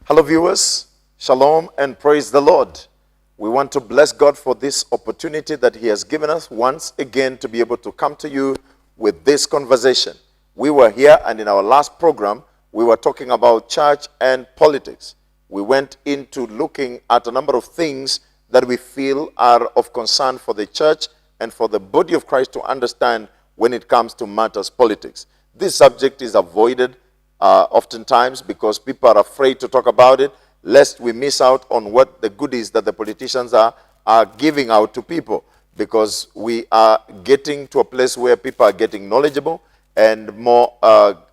Hello viewers, shalom and praise the Lord. We want to bless God for this opportunity that He has given us once again to be able to come to you with this conversation. We were here and in our last program, we were talking about church and politics. We went into looking at a number of things that we feel are of concern for the church and for the body of Christ to understand when it comes to matters politics. This subject is avoided oftentimes because people are afraid to talk about it, lest we miss out on what the goodies that the politicians are giving out to people, because we are getting to a place where people are getting knowledgeable and more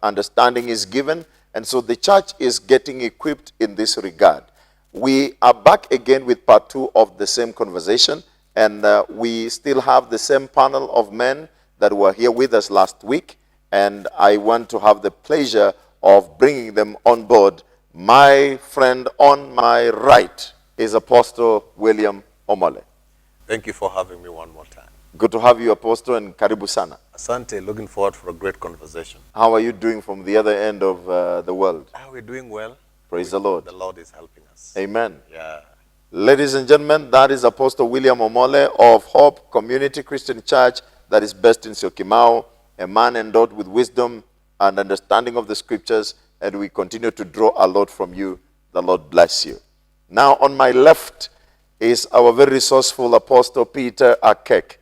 understanding is given, and so the church is getting equipped in this regard. We are back again with part 2 of the same conversation, and we still have the same panel of men that were here with us last week, and I want to have the pleasure of bringing them on board. My friend on my right is Apostle William Omole. Thank you for having me one more time. Good to have you, Apostle, and karibu sana. Asante, looking forward for a great conversation. How are you doing from the other end of the world? We're doing well. Praise the Lord. The Lord is helping us. Amen. Yeah. Ladies and gentlemen, that is Apostle William Omole of Hope Community Christian Church that is based in Syokimau, a man endowed with wisdom and understanding of the scriptures, and we continue to draw a lot from you. The Lord bless you. Now, on my left is our very resourceful Apostle Peter Akek.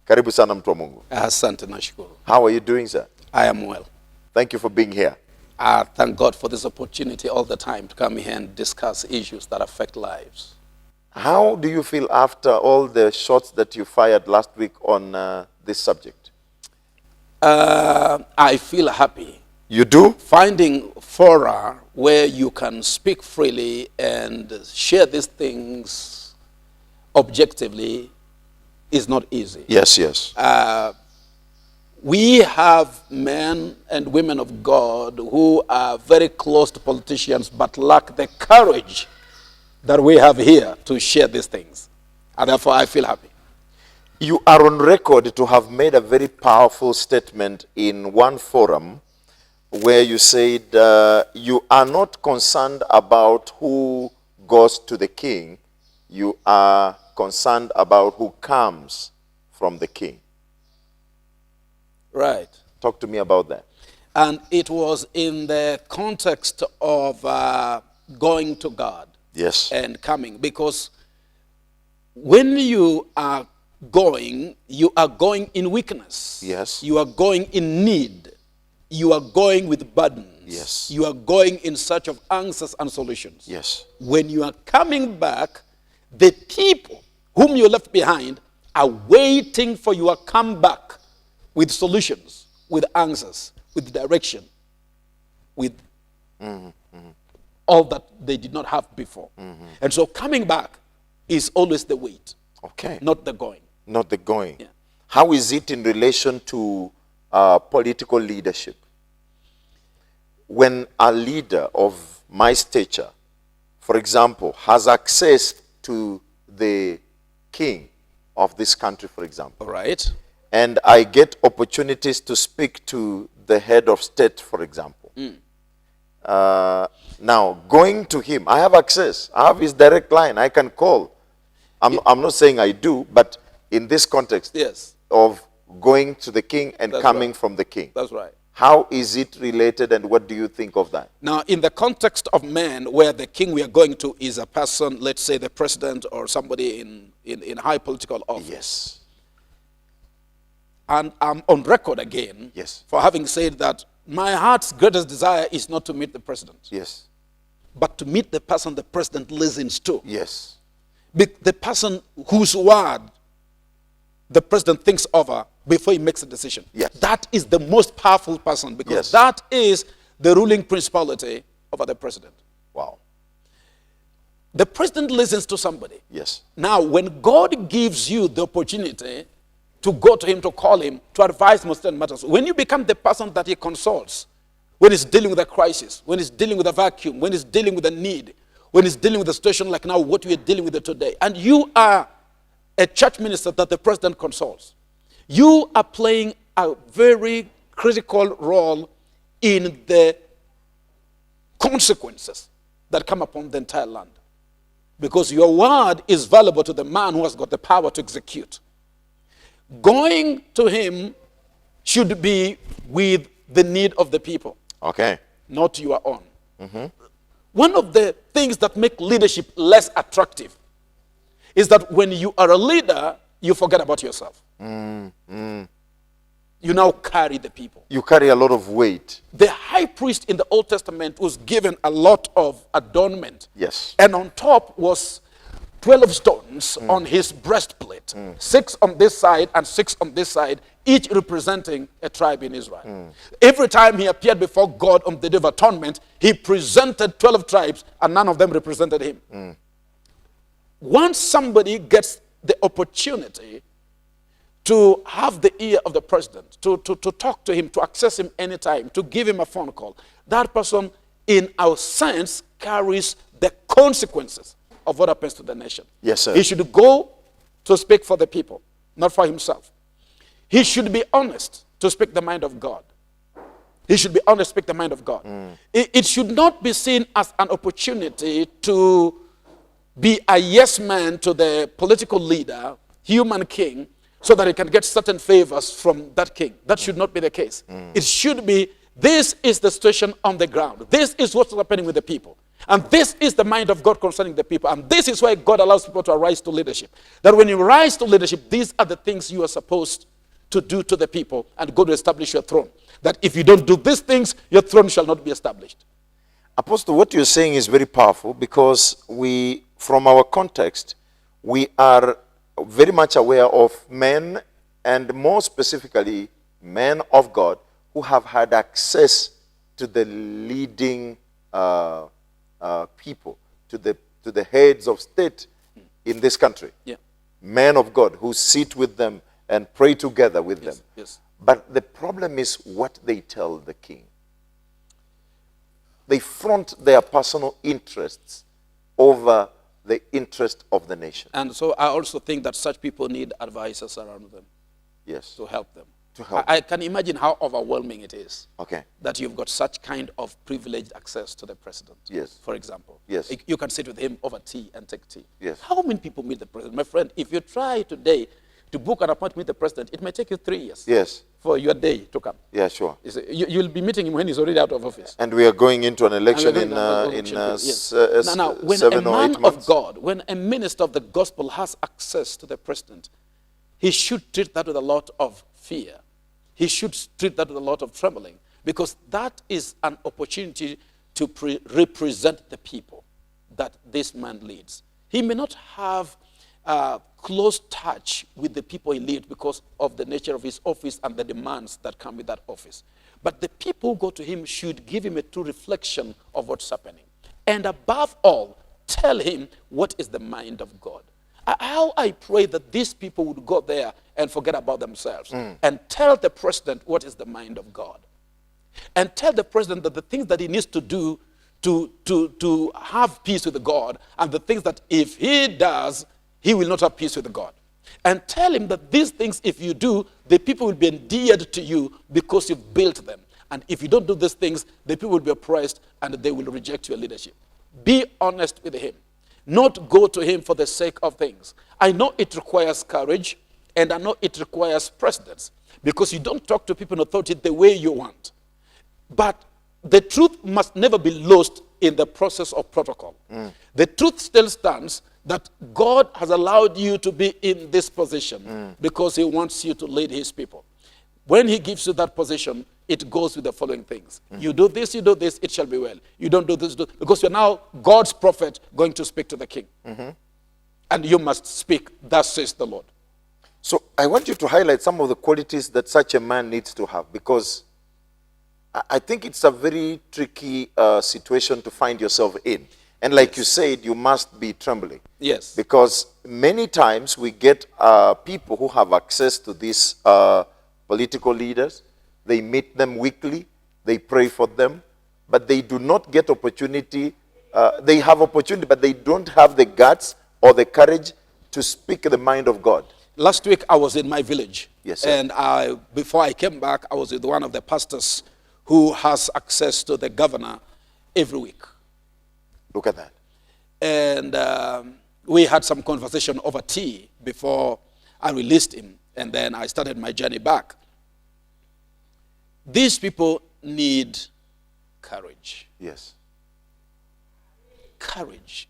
Karibu sana mtu wa Mungu. Asante nashukuru. How are you doing, sir? I am well. Thank you for being here. Thank God for this opportunity all the time to come here and discuss issues that affect lives. How do you feel after all the shots that you fired last week on this subject? I feel happy. You do? Finding fora where you can speak freely and share these things objectively is not easy. Yes, yes. We have men and women of God who are very close to politicians but lack the courage that we have here to share these things. And therefore I feel happy. You are on record to have made a very powerful statement in one forum where you said you are not concerned about who goes to the king, you are concerned about who comes from the king. Right. Talk to me about that. And it was in the context of going to God. Yes. And coming, because when you are going in weakness. Yes. You are going in need. You are going with burdens. Yes. You are going in search of answers and solutions. Yes. When you are coming back, the people whom you left behind are waiting for your comeback with solutions, with answers, with direction, with all that they did not have before. And so coming back is always the wait. Okay. Not the going. Not the going. Yeah. How is it in relation to political leadership? When a leader of my stature, for example, has access to the king of this country, for example, All right. and I get opportunities to speak to the head of state, for example. Now, going to him, I have access. I have his direct line. I can call. I'm not saying I do, but in this context Yes. of going to the king and That's coming right. from the king, That's right. how is it related and what do you think of that? Now, in the context of men, where the king we are going to is a person, let's say the president or somebody in high political office. Yes. And I'm on record again Yes. for having said that my heart's greatest desire is not to meet the president, Yes. but to meet the person the president listens to. Yes. The person whose word the president thinks over before he makes a decision. Yes. That is the most powerful person, because Yes. that is the ruling principality over the president. Wow. The president listens to somebody. Yes. Now, when God gives you the opportunity to go to him, to call him, to advise on certain matters, when you become the person that he consults, when he's dealing with a crisis, when he's dealing with a vacuum, when he's dealing with a need, when he's dealing with a situation like now what we are dealing with today, and you are a church minister that the president consults, you are playing a very critical role in the consequences that come upon the entire land. Because your word is valuable to the man who has got the power to execute. Going to him should be with the need of the people, Okay. not your own. One of the things that make leadership less attractive is that when you are a leader, you forget about yourself. You now carry the people. You carry a lot of weight. The high priest in the Old Testament was given a lot of adornment. Yes. And on top was 12 stones on his breastplate. 6 on this side and 6 on this side, each representing a tribe in Israel. Every time he appeared before God on the Day of Atonement, he presented 12 tribes and none of them represented him. Once somebody gets the opportunity to have the ear of the president, to talk to him, to access him anytime, to give him a phone call, that person, in our sense, carries the consequences of what happens to the nation. Yes, sir. He should go to speak for the people, not for himself. He should be honest to speak the mind of God. He should be honest to speak the mind of God. It should not be seen as an opportunity to be a yes man to the political leader, human king, so that he can get certain favors from that king. That should not be the case. It should be, this is the situation on the ground. This is what's happening with the people. And this is the mind of God concerning the people. And this is why God allows people to rise to leadership. That when you rise to leadership, these are the things you are supposed to do to the people, and God will establish your throne. That if you don't do these things, your throne shall not be established. Apostle, what you're saying is very powerful, because we, from our context, we are very much aware of men, and more specifically, men of God who have had access to the leading people, to the heads of state in this country. Yeah. Men of God who sit with them and pray together with them. Yes. But the problem is what they tell the king. They front their personal interests over the interest of the nation. And so I also think that such people need advisors around them Yes. to help them. To help. I can imagine how overwhelming it is Okay. that you've got such kind of privileged access to the president. Yes. For example. Yes. You can sit with him over tea and take tea. Yes. How many people meet the president? My friend, if you try today to book an appointment with the president, it may take you 3 years Yes. for your day to come. Yeah, sure. You'll be meeting him when he's already out of office. And we are going into an election in Yes. Now, when 7 a or 8 man months. of God, when a minister of the gospel has access to the president, he should treat that with a lot of fear. He should treat that with a lot of trembling, because that is an opportunity to represent the people that this man leads. He may not have close touch with the people he leads because of the nature of his office and the demands that come with that office. But the people who go to him should give him a true reflection of what's happening. And above all, tell him what is the mind of God. How I pray that these people would go there and forget about themselves and tell the president what is the mind of God. And tell the president that the things that he needs to do to have peace with God, and the things that if he does, he will not have peace with God. And tell him that these things, if you do, the people will be endeared to you because you've built them. And if you don't do these things, the people will be oppressed and they will reject your leadership. Be honest with him. Not go to him for the sake of things. I know it requires courage, and I know it requires precedence, because you don't talk to people in authority the way you want. But the truth must never be lost in the process of protocol. The truth still stands that God has allowed you to be in this position because he wants you to lead his people. When he gives you that position, it goes with the following things. You do this, it shall be well. You don't do this, because you're now God's prophet going to speak to the king. And you must speak, thus says the Lord. So I want you to highlight some of the qualities that such a man needs to have, because I think it's a very tricky situation to find yourself in. And like you said, you must be trembling. Yes. Because many times we get people who have access to these political leaders. They meet them weekly. They pray for them. But they do not get opportunity. They have opportunity, but they don't have the guts or the courage to speak the mind of God. Last week, I was in my village. Yes, sir. And before I came back, I was with one of the pastors who has access to the governor every week. Look at that. And we had some conversation over tea before I released him. And then I started my journey back. These people need courage. Yes. Courage.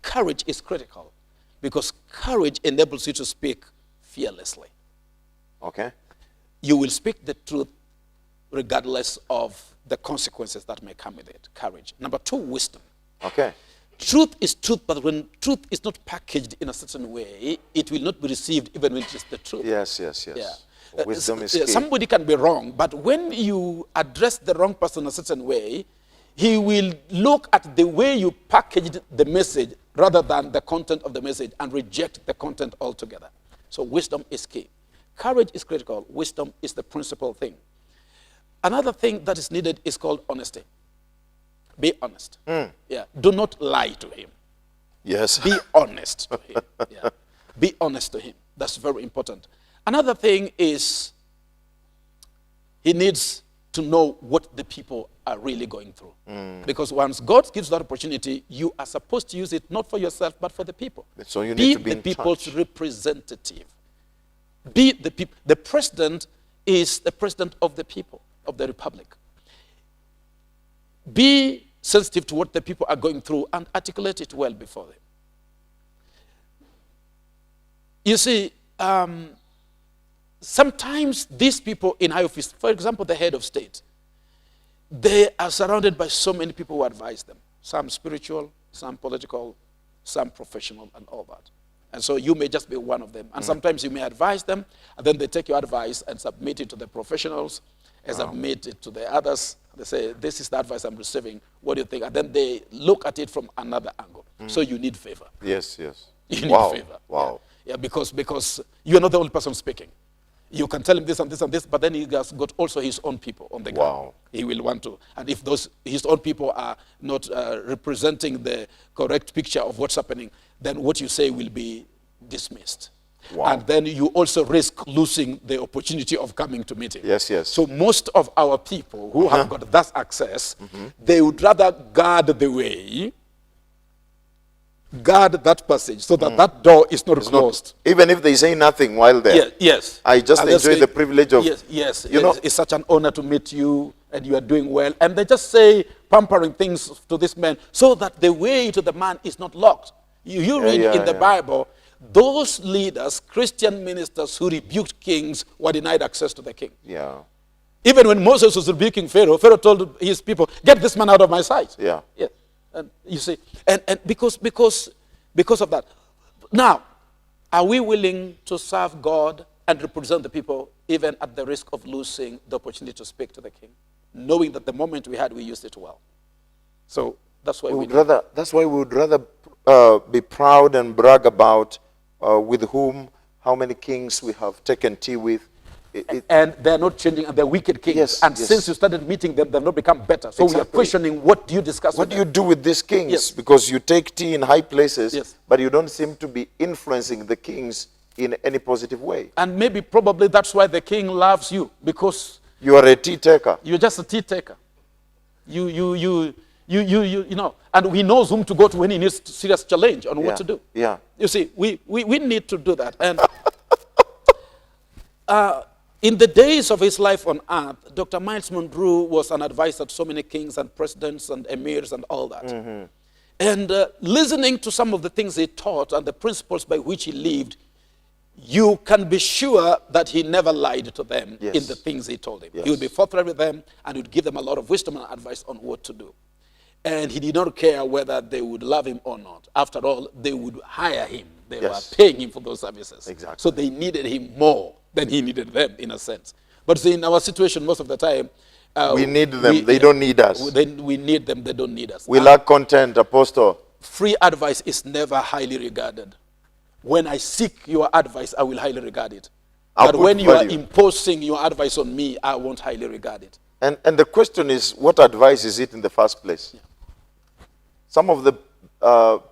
Courage is critical because courage enables you to speak fearlessly. Okay. You will speak the truth regardless of the consequences that may come with it. Courage. Number 2, wisdom. Okay. Truth is truth, but when truth is not packaged in a certain way, it will not be received even when it is the truth. Yes, yes, yes. Yeah. Wisdom is key. Somebody can be wrong, but when you address the wrong person a certain way, he will look at the way you packaged the message rather than the content of the message and reject the content altogether. So wisdom is key. Courage is critical. Wisdom is the principal thing. Another thing that is needed is called honesty. Be honest. Yeah. Do not lie to him. Yes. Be honest to him. Yeah. Be honest to him. That's very important. Another thing is he needs to know what the people are really going through. Because once God gives that opportunity, you are supposed to use it not for yourself, but for the people. So you need to be the in people's touch. representative. Be the people. The president is the president of the people, of the republic. Be sensitive to what the people are going through and articulate it well before them. You see, sometimes these people in high office, for example, the head of state, they are surrounded by so many people who advise them. Some spiritual, some political, some professional, and all that. And so you may just be one of them. And sometimes you may advise them, and then they take your advice and submit it to the professionals, and submit it to the others. They say, this is the advice I'm receiving. What do you think? And then they look at it from another angle. So you need favor. Yes, yes. You need Wow. favor. Wow. Yeah, because you're not the only person speaking. You can tell him this and this and this, but then he has got also his own people on the ground. Wow. He will want to. And if his own people are not representing the correct picture of what's happening, then what you say will be dismissed. Wow. And then you also risk losing the opportunity of coming to meeting. Yes, yes. So most of our people who have got that access, they would rather guard the way, guard that passage so that that door is not closed. Even if they say nothing while there. Yeah, yes. I just And they enjoy say, the privilege of, yes, you know, it's such an honor to meet you and you are doing well. And they just say pampering things to this man so that the way to the man is not locked. You read in the Bible, those leaders, Christian ministers who rebuked kings were denied access to the king. yeah. Even when Moses was rebuking Pharaoh, Pharaoh told his people, get this man out of my sight. Yeah. Yeah. And you see, and because of that. Now, are we willing to serve God and represent the people even at the risk of losing the opportunity to speak to the king? Knowing that the moment we had, we used it well. So that's why That's why we would rather be proud and brag about with whom, how many kings we have taken tea with. And they're not changing, and they're wicked kings. Yes, and yes. since you started meeting them, they've not become better. So we are Exactly. questioning, what do you discuss What with do you them? do with these kings? Yes. Because you take tea in high places, Yes. but you don't seem to be influencing the kings in any positive way. And maybe probably that's why the king loves you, because You are a tea taker. you're just a tea taker. You know, and he knows whom to go to when he needs serious challenge on what to do. Yeah. You see, we need to do that. And in the days of his life on earth, Dr. Miles Monroe was an advisor to so many kings and presidents and emirs and all that. And listening to some of the things he taught and the principles by which he lived, you can be sure that he never lied to them Yes. in the things he told them. Yes. He would be forthright with them and would give them a lot of wisdom and advice on what to do. And he did not care whether they would love him or not. After all, they would hire him. They Yes. were paying him for those services. Exactly. So they needed him more than he needed them, in a sense. But see, in our situation, most of the time, We need them. They don't need us. we need them. They don't need us. We lack content, Apostle. Free advice is never highly regarded. When I seek your advice, I will highly regard it. I'll But put when you are value. imposing your advice on me, I won't highly regard it. And the question is, what advice is it in the first place? Some of the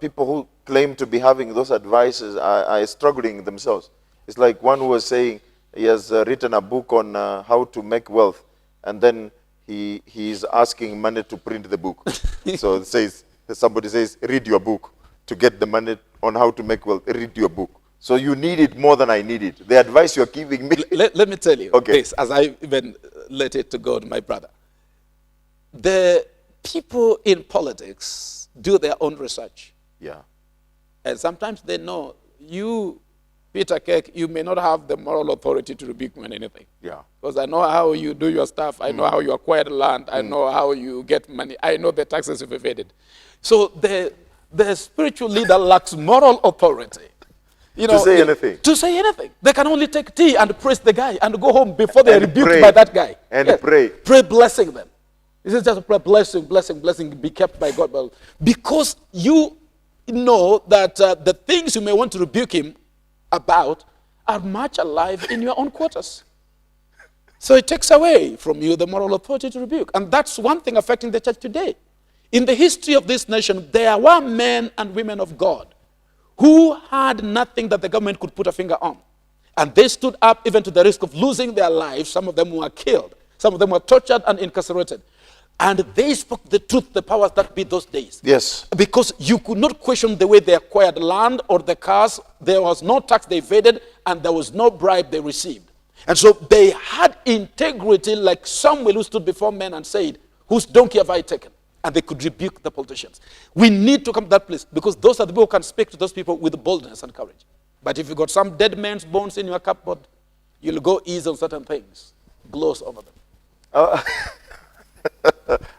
people who claim to be having those advices are struggling themselves. It's like one who was saying he has written a book on how to make wealth, and then he is asking money to print the book. So it says, somebody says, read your book to get the money on how to make wealth. Read your book. So you need it more than I need it. The advice you're giving me. Let me tell you this, as I even let it to God, my brother. The people in politics do their own research. Yeah. And sometimes they know you, Peter Keck, you may not have the moral authority to rebuke me on anything. Yeah. Because I know how you do your stuff. I know how you acquire land. I know how you get money. I know the taxes you've evaded. So the spiritual leader lacks moral authority. To say anything. To say anything. They can only take tea and praise the guy and go home before they are And rebuked pray. by that guy. And Yes. pray. Pray blessing them. This is just a prayer, blessing, blessing, blessing, be kept by God. But because you know that the things you may want to rebuke him about are much alive in your own quarters. So it takes away from you the moral authority to rebuke. And that's one thing affecting the church today. In the history of this nation, there were men and women of God who had nothing that the government could put a finger on. And they stood up even to the risk of losing their lives. Some of them were killed. Some of them were tortured and incarcerated. And they spoke the truth, the powers that be those days. Yes. Because you could not question the way they acquired land or the cars. There was no tax they evaded, and there was no bribe they received. And so they had integrity, like Samuel, who stood before men and said, whose donkey have I taken? And they could rebuke the politicians. We need to come to that place, because those are the people who can speak to those people with boldness and courage. But if you've got some dead man's bones in your cupboard, you'll go easy on certain things, gloss over them.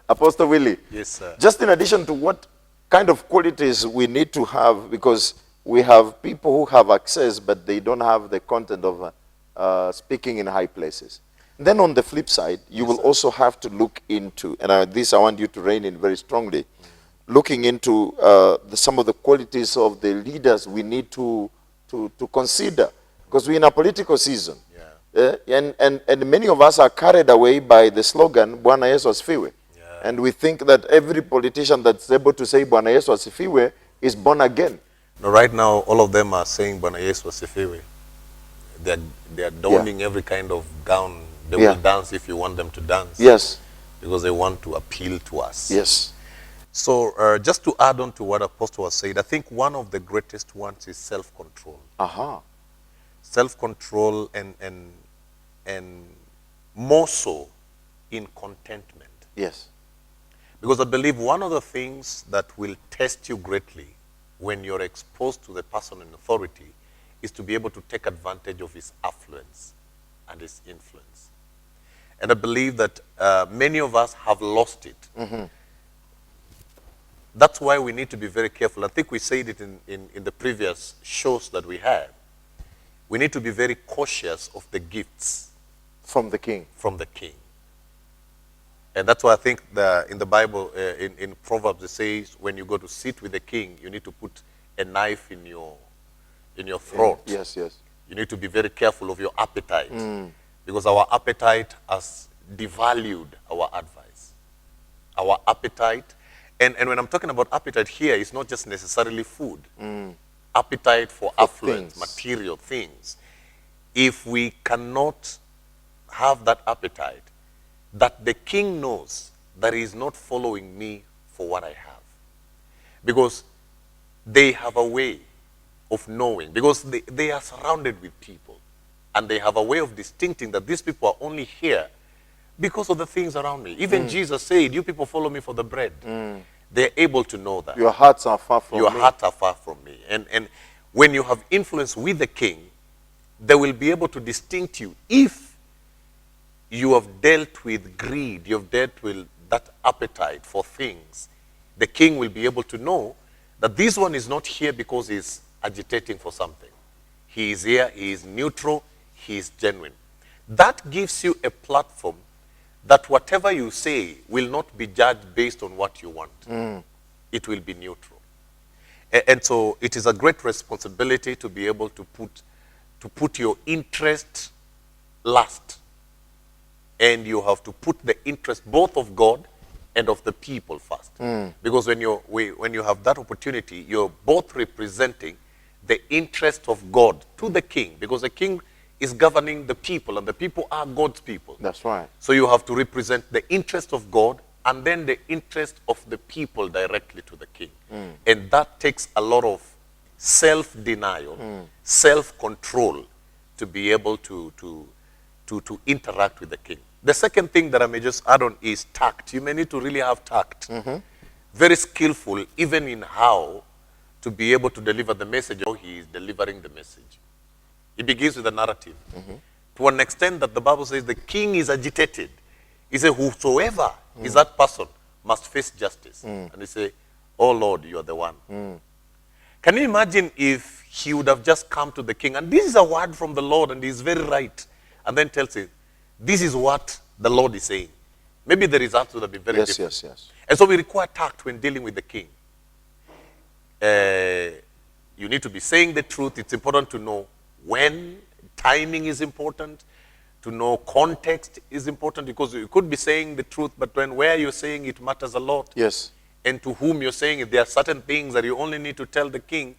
Apostle Willie. Yes, sir. Just in addition to what kind of qualities we need to have, because we have people who have access, but they don't have the content of speaking in high places. Then on the flip side, you will also have to look into, and this I want you to rein in very strongly, looking into some of the qualities of the leaders we need to consider, because we're in a political season. And many of us are carried away by the slogan, Bwana Yesu asifiwe. And we think that every politician that's able to say Bwana Yesu asifiwe is born again. No, right now, all of them are saying Bwana Yesu asifiwe. They are donning every kind of gown. They will dance if you want them to dance. Yes. Because they want to appeal to us. Yes. So just to add on to what Apostle was saying, I think one of the greatest ones is self-control. Aha. Self-control and more so in contentment. Yes. Because I believe one of the things that will test you greatly when you're exposed to the person in authority is to be able to take advantage of his affluence and his influence. And I believe that many of us have lost it. Mm-hmm. That's why we need to be very careful. I think we said it in the previous shows that we had. We need to be very cautious of the gifts From the king. from the king. And that's why I think in the Bible, in Proverbs, it says when you go to sit with the king, you need to put a knife in your throat. Yes, yes. You need to be very careful of your appetite, because our appetite has devalued our advice. Our appetite, and when I'm talking about appetite here, it's not just necessarily food. Appetite for affluence, things. material things. If we cannot have that appetite, that the king knows that he is not following me for what I have. Because they have a way of knowing, because they are surrounded with people, and they have a way of distincting that these people are only here because of the things around me. Even Jesus said, you people follow me for the bread. They're able to know that. Your hearts are far from Your me. hearts are far from me. And when you have influence with the king, they will be able to distinct you. If you have dealt with greed, you have dealt with that appetite for things, the king will be able to know that this one is not here because he's agitating for something. He is here, he is neutral, he is genuine. That gives you a platform that whatever you say will not be judged based on what you want. It will be neutral. And so it is a great responsibility to be able to put your interest last. And you have to put the interest both of God and of the people first. Because when you have that opportunity, you're both representing the interest of God to the king, because the king is governing the people, and the people are God's people. That's right. So you have to represent the interest of God and then the interest of the people directly to the king. And that takes a lot of self-denial, self-control to be able to interact with the king. The second thing that I may just add on is tact. You may need to really have tact. Very skillful, even in how to be able to deliver the message, how he is delivering the message. It begins with a narrative. To an extent that the Bible says the king is agitated. He says, whosoever is that person must face justice. And he say, oh Lord, you are the one. Can you imagine if he would have just come to the king, and this is a word from the Lord, and he's very right, and then tells him, this is what the Lord is saying. Maybe the results would have been very different. Yes. And so we require tact when dealing with the king. You need to be saying the truth. It's important to know when. Timing is important. To know context is important, because you could be saying the truth, but where you're saying it matters a lot. Yes. And to whom you're saying it. There are certain things that you only need to tell the king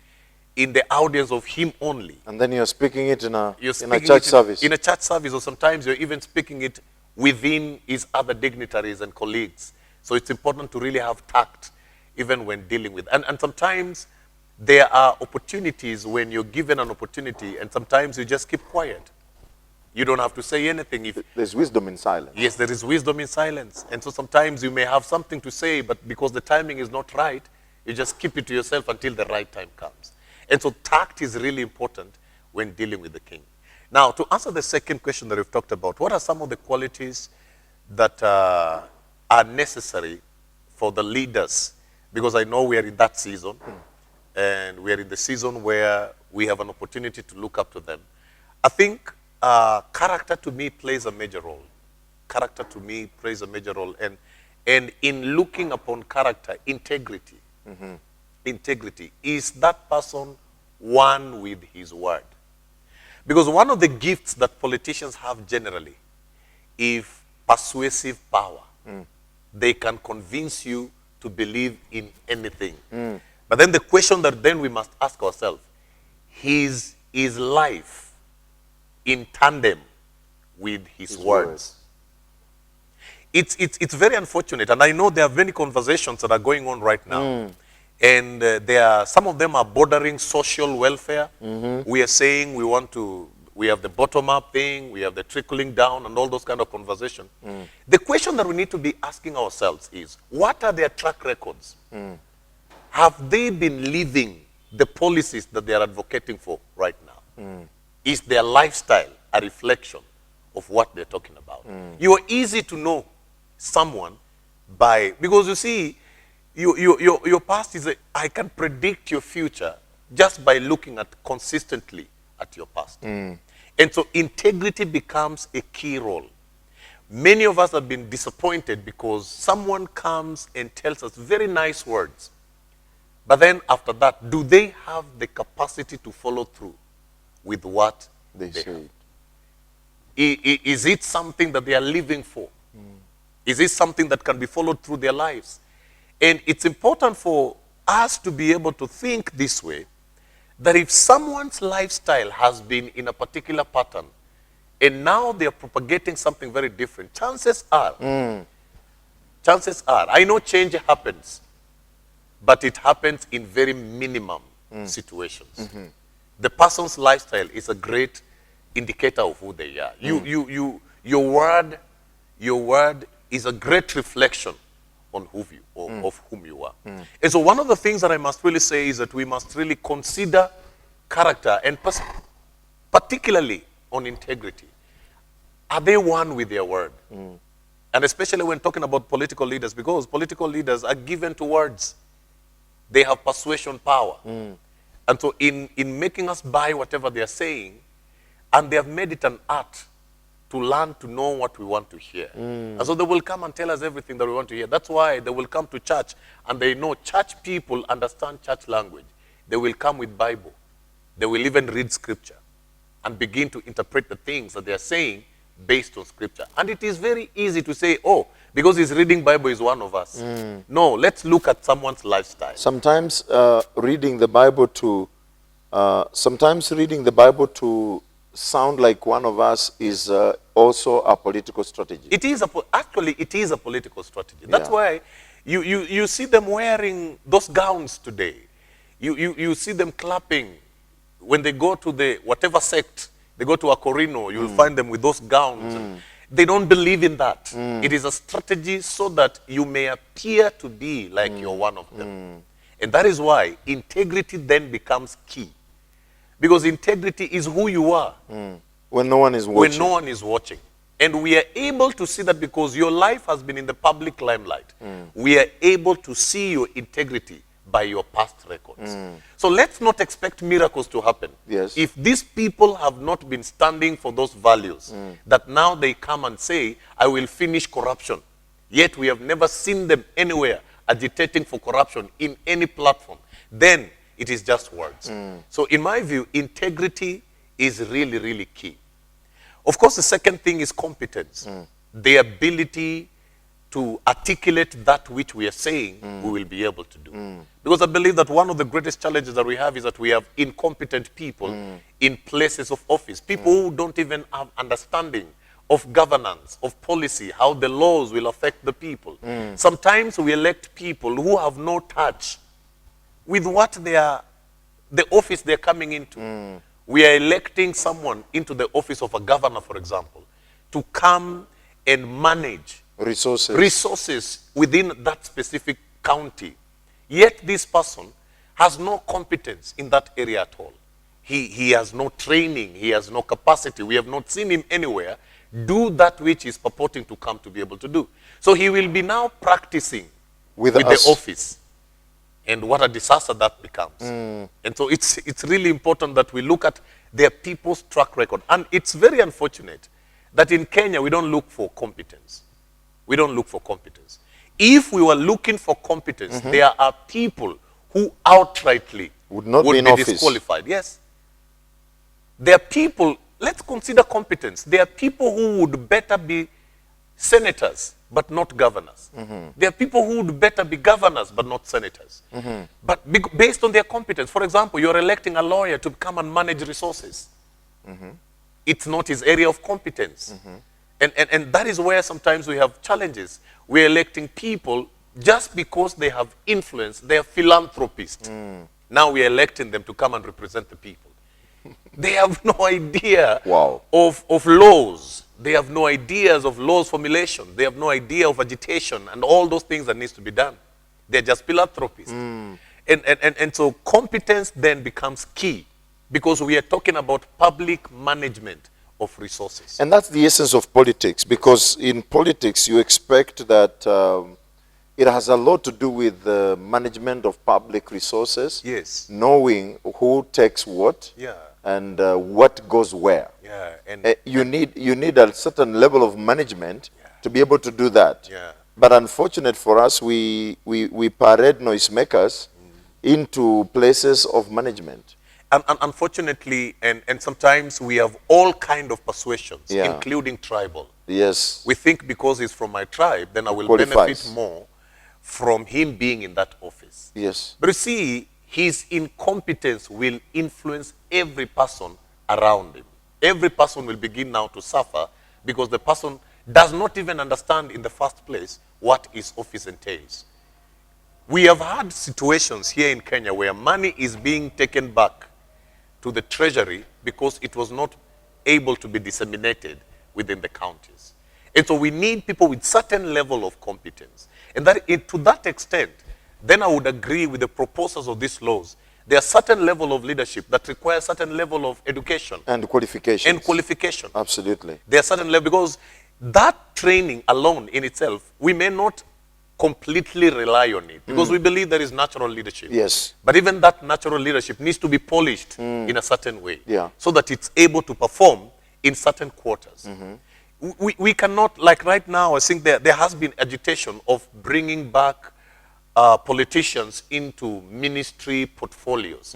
in the audience of him only. And then you're speaking it in a You're church service. In a church service, or sometimes you're even speaking it within his other dignitaries and colleagues. So it's important to really have tact, even when dealing with. And sometimes there are opportunities when you're given an opportunity, and sometimes you just keep quiet. You don't have to say anything. If There's wisdom in silence. yes, there is wisdom in silence. And so sometimes you may have something to say, but because the timing is not right, you just keep it to yourself until the right time comes. And so tact is really important when dealing with the king. Now, to answer the second question that we've talked about, what are some of the qualities that are necessary for the leaders? Because I know we are in that season, and we are in the season where we have an opportunity to look up to them. I think character to me plays a major role. Character to me plays a major role. And in looking upon character, integrity. Integrity. Is that person one with his word? Because one of the gifts that politicians have generally is persuasive power. They can convince you to believe in anything. But then the question that then we must ask ourselves, is life in tandem with his words? It's very unfortunate, and I know there are many conversations that are going on right now. And some of them are bordering social welfare. We are saying we have the bottom-up thing, we have the trickling down, and all those kind of conversation. The question that we need to be asking ourselves is, what are their track records? Have they been living the policies that they are advocating for right now? Is their lifestyle a reflection of what they're talking about? You are easy to know someone because you see, your past is, I can predict your future just by looking consistently at your past. And so integrity becomes a key role. Many of us have been disappointed because someone comes and tells us very nice words. But then after that, do they have the capacity to follow through with what They say have? Is it something that they are living for? Is it something that can be followed through their lives? And it's important for us to be able to think this way, that if someone's lifestyle has been in a particular pattern, and now they're propagating something very different, chances are, I know change happens, but it happens in very minimum situations. The person's lifestyle is a great indicator of who they are. Your word is a great reflection on of whom you are. And so one of the things that I must really say is that we must really consider character, and particularly on integrity. Are they one with their word? And especially when talking about political leaders, because political leaders are given to words. They have persuasion power. And so in making us buy whatever they are saying, and they have made it an art to learn to know what we want to hear. And so they will come and tell us everything that we want to hear. That's why they will come to church, and they know church people understand church language. They will come with Bible. They will even read scripture and begin to interpret the things that they are saying based on scripture. And it is very easy to say, oh, because he's reading Bible is one of us. No, let's look at someone's lifestyle. Sometimes reading the Bible to sound like one of us is also a political strategy. It is actually it is a political strategy. That's Yeah. why you see them wearing those gowns today. You see them clapping when they go to the whatever sect, they go to a Corino, you'll find them with those gowns. And they don't believe in that. It is a strategy so that you may appear to be like you're one of them. And that is why integrity then becomes key. Because integrity is who you are When no one is when watching. no one is watching. And we are able to see that because your life has been in the public limelight. We are able to see your integrity by your past records. So let's not expect miracles to happen. Yes. If these people have not been standing for those values, that now they come and say, I will finish corruption. Yet we have never seen them anywhere agitating for corruption in any platform. Then it is just words. So in my view, integrity is really, really key. Of course, the second thing is competence. The ability to articulate that which we are saying we will be able to do. Because I believe that one of the greatest challenges that we have is that we have incompetent people in places of office. People who don't even have understanding of governance, of policy, how the laws will affect the people. Sometimes we elect people who have no touch with what the office they're coming into. We are electing someone into the office of a governor, for example, to come and manage resources within that specific county. Yet this person has no competence in that area at all. He has no training, he has no capacity. We have not seen him anywhere do that which he's purporting to come to be able to do. So he will be now practicing with the office. And what a disaster that becomes. And so it's really important that we look at their people's track record. And it's very unfortunate that in Kenya we don't look for competence. We don't look for competence. If we were looking for competence, there are people who outrightly would not be in office. Disqualified. Yes. There are people, let's consider competence. There are people who would better be senators, but not governors. There are people who would better be governors, but not senators. But based on their competence, for example, you're electing a lawyer to come and manage resources. It's not his area of competence. And that is where sometimes we have challenges. We're electing people just because they have influence, they are philanthropists. Now we're electing them to come and represent the people. They have no idea of laws. They have no ideas of laws formulation. They have no idea of agitation and all those things that needs to be done. They're just philanthropists. And so competence then becomes key because we are talking about public management of resources. And that's the essence of politics, because in politics you expect that it has a lot to do with the management of public resources. Yes. Knowing who takes what. Yeah. And what goes where. Yeah. And you need a certain level of management to be able to do that. Yeah. But unfortunate for us, we parade noisemakers into places of management. And unfortunately, and sometimes we have all kind of persuasions, including tribal. Yes. We think because he's from my tribe, then I will benefit more from him being in that office. Yes. But you see, his incompetence will influence every person around him. Every person will begin now to suffer because the person does not even understand in the first place what his office entails. We have had situations here in Kenya where money is being taken back to the treasury because it was not able to be disseminated within the counties. And so we need people with certain level of competence. And that to that extent, then I would agree with the proposals of these laws. There are certain level of leadership that require certain level of education. And qualification. And qualification. Absolutely. There are certain level, because that training alone in itself, we may not completely rely on it because we believe there is natural leadership. Yes. But even that natural leadership needs to be polished in a certain way so that it's able to perform in certain quarters. We cannot, like right now, I think there has been agitation of bringing back politicians into ministry portfolios.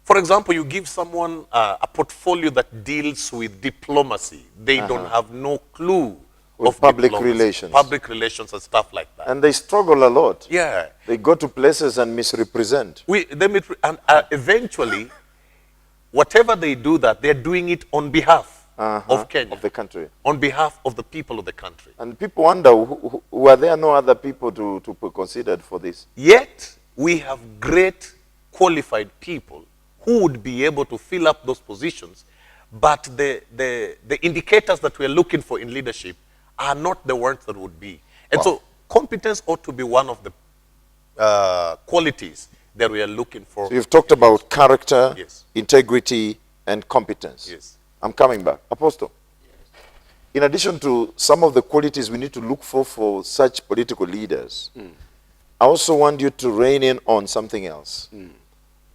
For example, you give someone a portfolio that deals with diplomacy. They don't have no clue of public diplomacy, relations. Public relations and stuff like that. And they struggle a lot. Yeah. They go to places and misrepresent. And eventually, whatever they do that, they're doing it on behalf of Kenya, of the country. on behalf of the people of the country. And people wonder, were there no other people to be considered for this? Yet, we have great qualified people who would be able to fill up those positions, but the indicators that we're looking for in leadership are not the ones that would be. And so, competence ought to be one of the qualities that we are looking for. So you've talked about character, Yes. integrity, and competence. Yes. I'm coming back. Apostle, in addition to some of the qualities we need to look for such political leaders, I also want you to rein in on something else.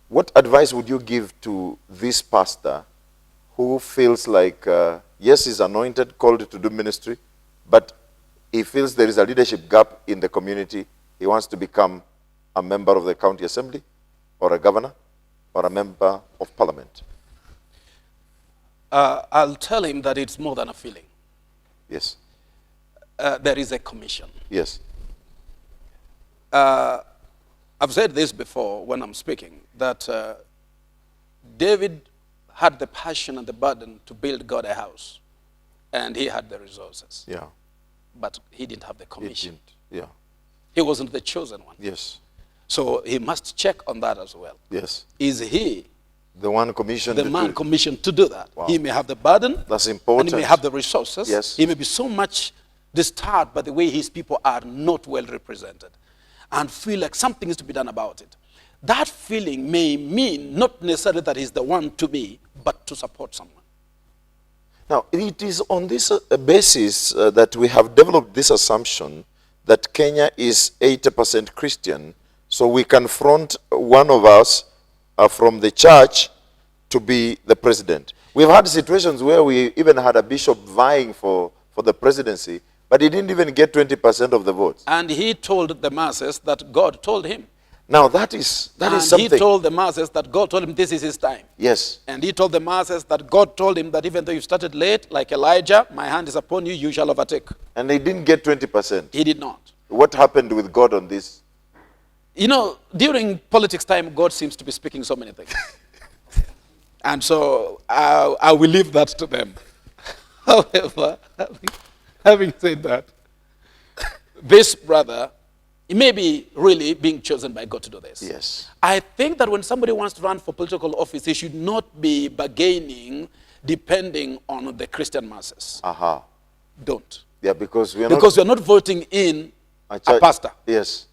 What advice would you give to this pastor who feels like, yes, he's anointed, called to do ministry, but he feels there is a leadership gap in the community? He wants to become a member of the county assembly, or a governor, or a member of parliament. I'll tell him that it's more than a feeling. Yes. There is a commission. Yes. I've said this before when I'm speaking, that David had the passion and the burden to build God a house, and he had the resources, Yeah. but he didn't have the It commission. didn't. Yeah. He wasn't the chosen one. Yes. So he must check on that as well. Yes. Is he The one commissioned. the man commissioned to do that? Wow. He may have the burden, That's and important. he may have the resources. Yes. He may be so much disturbed by the way his people are not well represented and feel like something is to be done about it. That feeling may mean not necessarily that he's the one to be, but to support someone. Now, it is on this basis that we have developed this assumption that Kenya is 80% Christian, so we confront one of us from the church to be the president. We've had situations where we even had a bishop vying for the presidency, but he didn't even get 20% of the votes. And he told the masses that God told him. Now, that is And something. he told the masses that God told him this is his time. Yes. And he told the masses that God told him that even though you started late, like Elijah, my hand is upon you, you shall overtake. And they didn't get 20%. He did not. What happened with God on this? You know, during politics time, God seems to be speaking so many things. And so I will leave that to them. However, having said that, this brother, he may be really being chosen by God to do this. Yes. I think that when somebody wants to run for political office, he should not be bargaining depending on the Christian masses. Aha. Don't. Yeah, because we are Because not we are not voting in a church- pastor. Yes.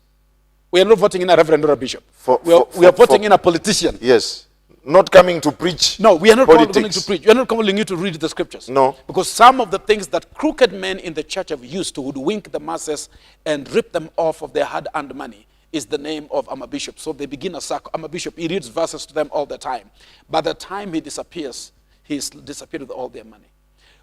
We are not voting in a reverend or a bishop. For- we are for- voting for- in a politician. Yes. Not coming to preach. No, we are not calling politics. to preach. We are not calling you to read the scriptures. No. Because some of the things that crooked men in the church have used to hoodwink the masses and rip them off of their hard-earned money is the name of I'm a bishop. So they begin a circle. I'm a bishop. He reads verses to them all the time. By the time he disappears, he's disappeared with all their money.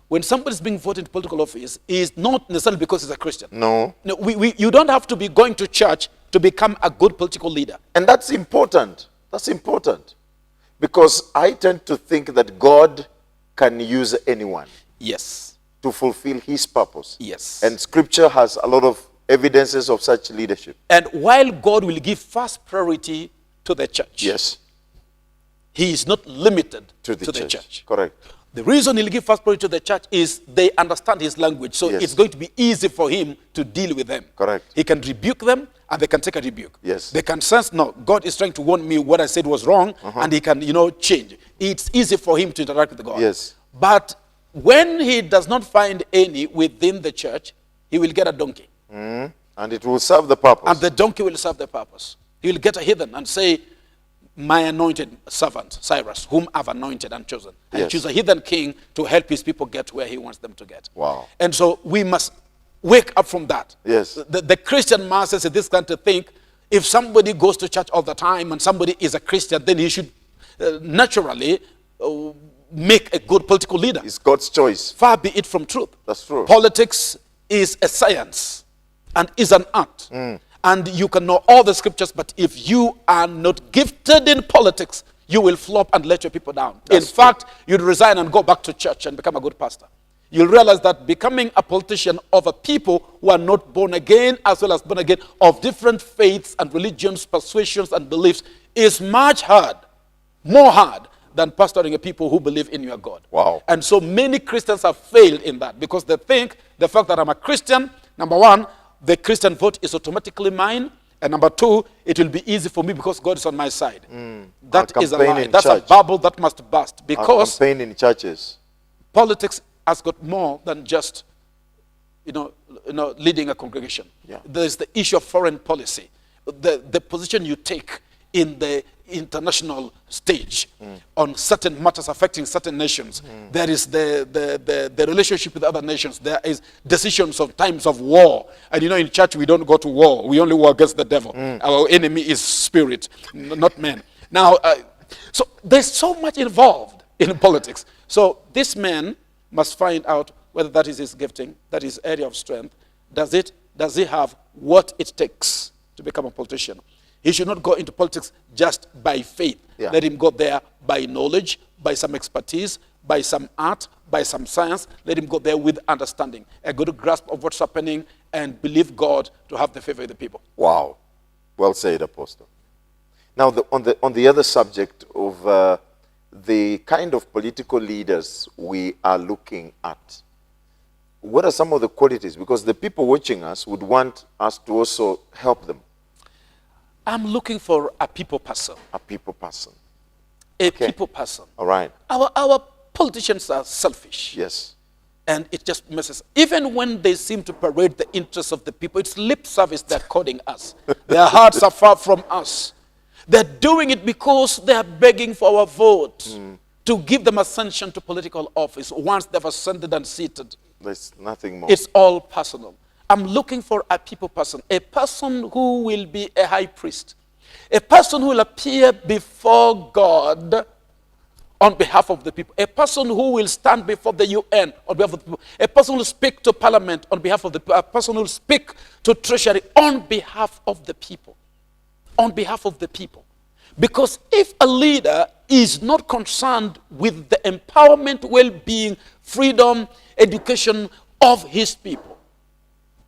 When somebody's being voted into political office, is not necessarily because he's a Christian. No. No, you don't have to be going to church to become a good political leader. And that's important. That's important. Because I tend to think that God can use anyone Yes. to fulfill his purpose. Yes. And scripture has a lot of evidences of such leadership. And while God will give first priority to the church, Yes. he is not limited To the church. Correct. The reason he'll give first priority to the church is they understand his language. So Yes. it's going to be easy for him to deal with them. Correct. He can rebuke them and they can take a rebuke. Yes. They can sense, no, God is trying to warn me what I said was wrong, and he can, change. It's easy for him to interact with God. Yes. But when he does not find any within the church, he will get a donkey. And it will serve the purpose. And the donkey will serve the purpose. He will get a heathen and say, my anointed servant, Cyrus, whom I've anointed and chosen. And Yes. choose a heathen king to help his people get where he wants them to get. Wow. And so we must wake up from that. Yes. The Christian masses in this country think if somebody goes to church all the time and somebody is a Christian, then he should naturally make a good political leader. It's God's choice. Far be it from truth. That's true. Politics is a science and is an art. And you can know all the scriptures, but if you are not gifted in politics, you will flop and let your people down. That's in fact, you'd resign and go back to church and become a good pastor. You'll realize that becoming a politician of a people who are not born again, as well as born again, of different faiths and religions, persuasions, and beliefs, is much hard, more hard than pastoring a people who believe in your God. Wow. And so many Christians have failed in that because they think the fact that I'm a Christian, number one, the Christian vote is automatically mine. And number two, it will be easy for me because God is on my side. That I'll is a campaign lie. in That's a church. bubble that must burst Our because campaign in churches. politics has got more than just, leading a congregation. Yeah. There's the issue of foreign policy, the position you take in the international stage on certain matters affecting certain nations. There is the relationship with other nations. There is decisions of times of war. And in church we don't go to war. We only war against the devil. Our enemy is spirit, not men. Now, so there's so much involved in politics. So this man must find out whether that is his gifting, that is area of strength. Does he have what it takes to become a politician? He should not go into politics just by faith. Yeah. Let him go there by knowledge, by some expertise, by some art, by some science. Let him go there with understanding, a good grasp of what's happening, and believe God to have the favor of the people. Wow. Well said, Apostle. Now, on the other subject of the kind of political leaders we are looking at, what are some of the qualities? Because the people watching us would want us to also help them. I'm looking for a people person. A people person. People person. All right. Our politicians are selfish. Yes. And it just messes. Even when they seem to parade the interests of the people, it's lip service they're calling us. Their hearts are far from us. They're doing it because they are begging for our vote to give them ascension to political office. Once they've ascended and seated, There's nothing more. it's all personal. I'm looking for a people person, a person who will be a high priest, a person who will appear before God on behalf of the people, a person who will stand before the UN on behalf of the people, a person who will speak to parliament on behalf of the people, a person who will speak to treasury on behalf of the people, on behalf of the people. Because if a leader is not concerned with the empowerment, well-being, freedom, education of his people,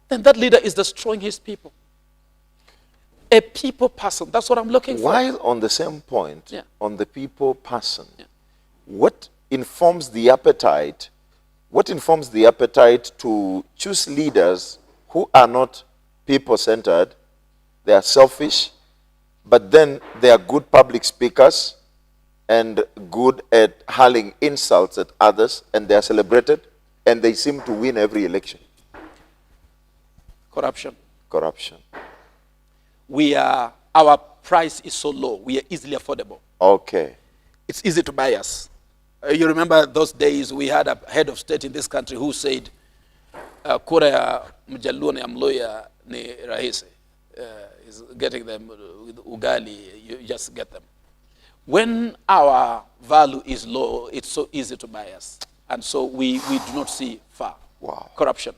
then that leader is destroying his people. A people person, that's what I'm looking for. While on the same point, Yeah. on the people person, Yeah. what informs the appetite? What informs the appetite to choose leaders who are not people-centered? They are selfish, but then they are good public speakers and good at hurling insults at others, and they are celebrated, and they seem to win every election. Corruption. Corruption. Our price is so low, we are easily affordable. Okay. It's easy to buy us. You remember those days we had a head of state in this country who said, kura ya Mjaluo na ya Mluya ni rahisi. Is getting them with ugali, you just get them. When our value is low, it's so easy to buy us. And so we do not see far. Wow. Corruption.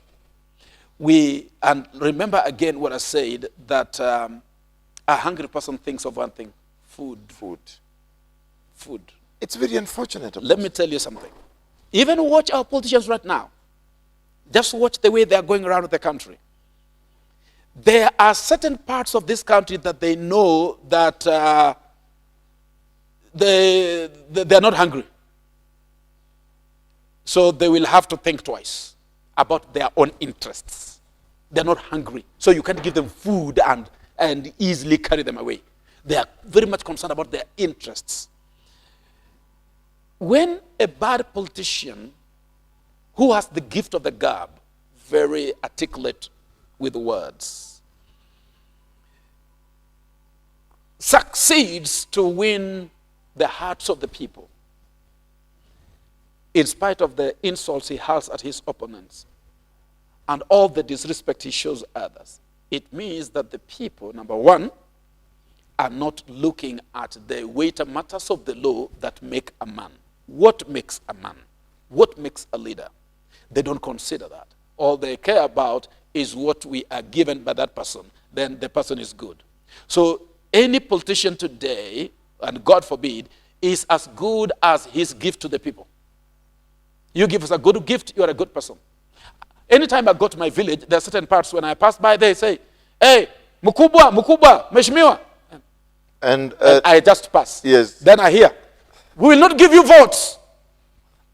And remember again what I said, that a hungry person thinks of one thing: food. Food. It's very unfortunate. Let me tell you something. Even watch our politicians right now. Just watch the way they are going around the country. There are certain parts of this country that they know that they're not hungry. So they will have to think twice about their own interests. They're not hungry. So you can't give them food and easily carry them away. They are very much concerned about their interests. When a bad politician who has the gift of the gab, very articulate with words, succeeds to win the hearts of the people, in spite of the insults he hurls at his opponents and all the disrespect he shows others, it means that the people, number one, are not looking at the weightier matters of the law that make a man. What makes a man? What makes a leader? They don't consider that. All they care about is what we are given by that person. Then the person is good. So any politician today, and God forbid, is as good as his gift to the people. You give us a good gift, you are a good person. Anytime I go to my village, there are certain parts when I pass by, they say, "Hey, mukubwa, meshimiwa." And I just pass. Yes. Then I hear, We will not give you votes.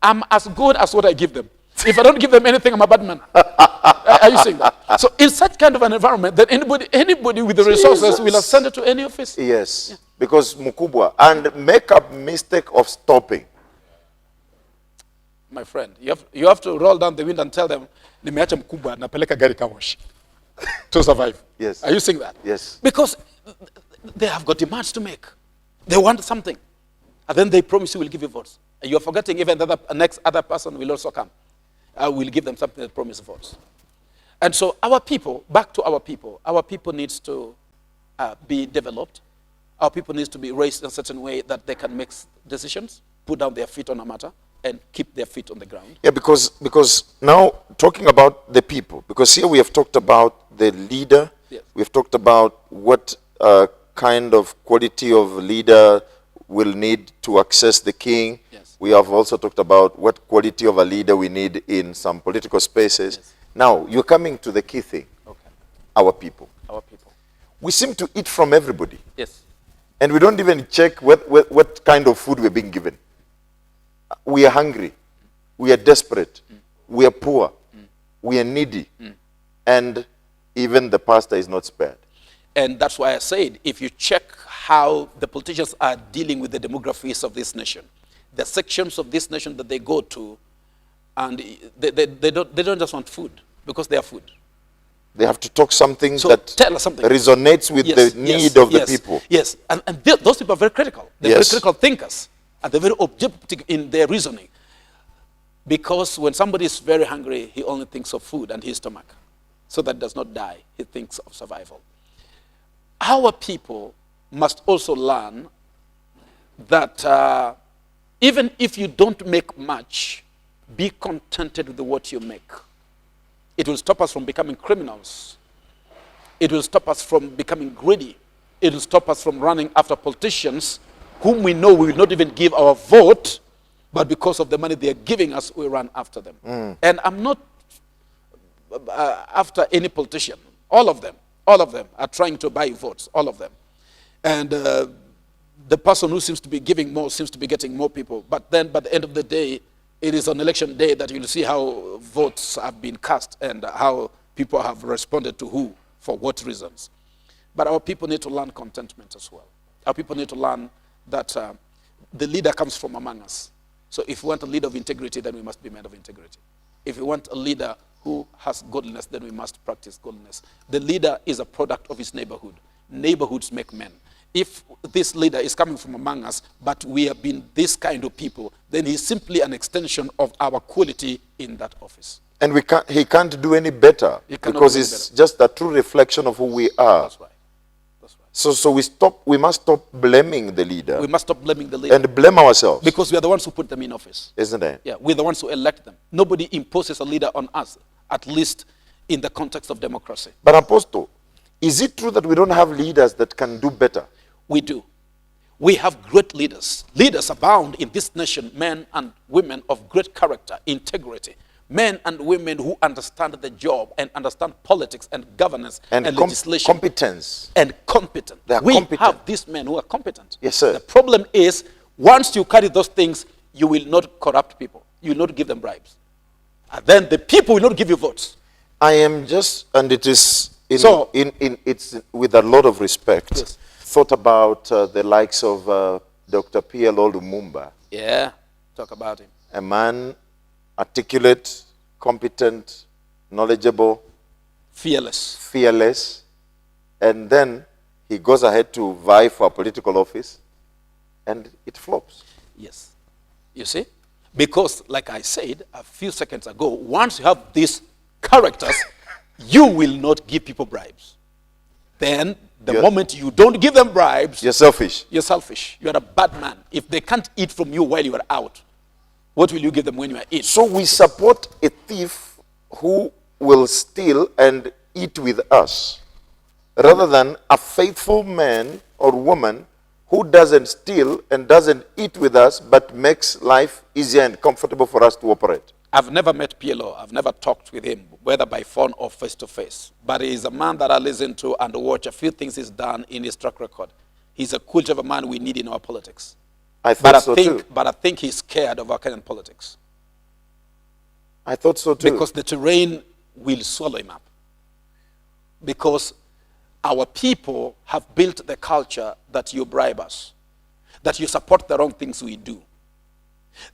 I'm as good as what I give them. If I don't give them anything, I'm a bad man. Are you seeing that? So in such kind of an environment, that anybody with the resources will ascend it to any office. Yes, because mkubwa, and make a mistake of stopping. My friend, you have to roll down the window and tell them, nimeacha mkubwa napeleka gari car wash to survive. Yes. Are you seeing that? Yes. Because they have got demands to make. They want something. And then they promise you will give you votes. And you're forgetting even the next other person will also come. Will give them something that promises votes. And so our people, back to our people needs to be developed. Our people needs to be raised in a certain way that they can make decisions, put down their feet on a matter, and keep their feet on the ground. Yeah, because now talking about the people, because here we have talked about the leader, Yes. we've talked about what kind of quality of leader will need to access the king. Yes. We have also talked about what quality of a leader we need in some political spaces. Yes. Now, you're coming to the key thing, Okay. our people. Our people. We seem to eat from everybody, Yes. and we don't even check what kind of food we're being given. We are hungry, we are desperate, we are poor, we are needy, and even the pastor is not spared. And that's why I said, if you check how the politicians are dealing with the demographics of this nation, the sections of this nation that they go to, and they don't just want food, because they are food. They have to talk something So that tell us something. resonates with Yes, the need of the yes, people. Yes, and those people are very critical. They're Yes. very critical thinkers, and they're very objective in their reasoning. Because when somebody is very hungry, he only thinks of food and his stomach. So that does not die, he thinks of survival. Our people must also learn that even if you don't make much, be contented with what you make. It will stop us from becoming criminals. It will stop us from becoming greedy. It will stop us from running after politicians whom we know we will not even give our vote, but because of the money they are giving us, we run after them. And I'm not after any politician. All of them are trying to buy votes, all of them. And the person who seems to be giving more seems to be getting more people. But then by the end of the day, it is on election day that you'll see how votes have been cast and how people have responded to who, for what reasons. But our people need to learn contentment as well. Our people need to learn that the leader comes from among us. So if we want a leader of integrity, then we must be men of integrity. If we want a leader who has godliness, then we must practice godliness. The leader is a product of his neighborhood. Neighborhoods make men. If this leader is coming from among us, but we have been this kind of people, then he's simply an extension of our quality in that office. And he can't do any better, He cannot because do any it's just a true reflection of who we are. That's right. That's right. So we must stop blaming the leader We must stop blaming the leader and blame ourselves, because we are the ones who put them in office. isn't it? Yeah, we're the ones who elect them. Nobody imposes a leader on us, at least in the context of democracy. But Apostle, is it true that we don't have leaders that can do better? We do. We have great leaders. Leaders abound in this nation, men and women of great character, integrity. Men and women who understand the job and understand politics and governance and legislation. Competence. And competent. They are we competent. have these men who are competent. Yes, sir. The problem is, once you carry those things, you will not corrupt people. You will not give them bribes. And then the people will not give you votes. I am just, and it is So- it's with a lot of respect, Yes. thought about the likes of Dr. PLO Lumumba, Yeah, talk about him. a man articulate, competent, knowledgeable, Fearless. fearless, and then he goes ahead to vie for a political office, and it flops. Yes. You see? Because, like I said a few seconds ago, once you have these characters, you will not give people bribes. Then, the You're- moment you don't give them bribes, You're selfish. you're selfish. You're a bad man. If they can't eat from you while you are out, what will you give them when you are in? So we support a thief who will steal and eat with us, rather than a faithful man or woman who doesn't steal and doesn't eat with us, but makes life easier and comfortable for us to operate. I've never met PLO. I've never talked with him, whether by phone or face to face. But he's a man that I listen to and watch a few things he's done in his track record. He's a cool type of man we need in our politics. I thought so too. But I think he's scared of our Kenyan politics. I thought so too. Because the terrain will swallow him up. Because our people have built the culture that you bribe us, that you support the wrong things we do,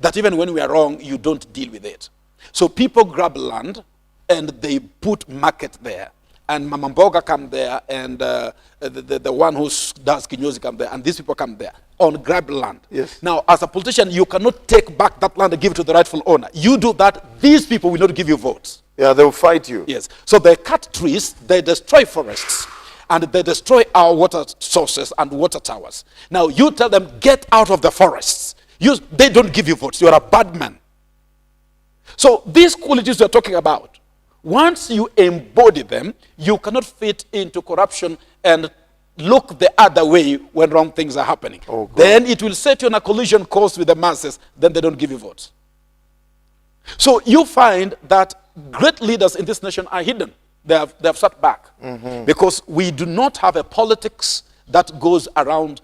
that even when we are wrong, you don't deal with it. So people grab land and they put market there. And Mama Mboga come there, and the one who does kinyozi come there, and these people come there on grab land. Yes. Now, as a politician, you cannot take back that land and give it to the rightful owner. You do that, these people will not give you votes. Yeah, they'll fight you. Yes. So they cut trees, they destroy forests, and they destroy our water sources and water towers. Now, you tell them, get out of the forests. They don't give you votes. You are a bad man. So these qualities we're talking about, once you embody them, you cannot fit into corruption and look the other way when wrong things are happening. Oh, God. Then it will set you on a collision course with the masses. Then they don't give you votes. So you find that great leaders in this nation are hidden. They have sat back. Because we do not have a politics that goes around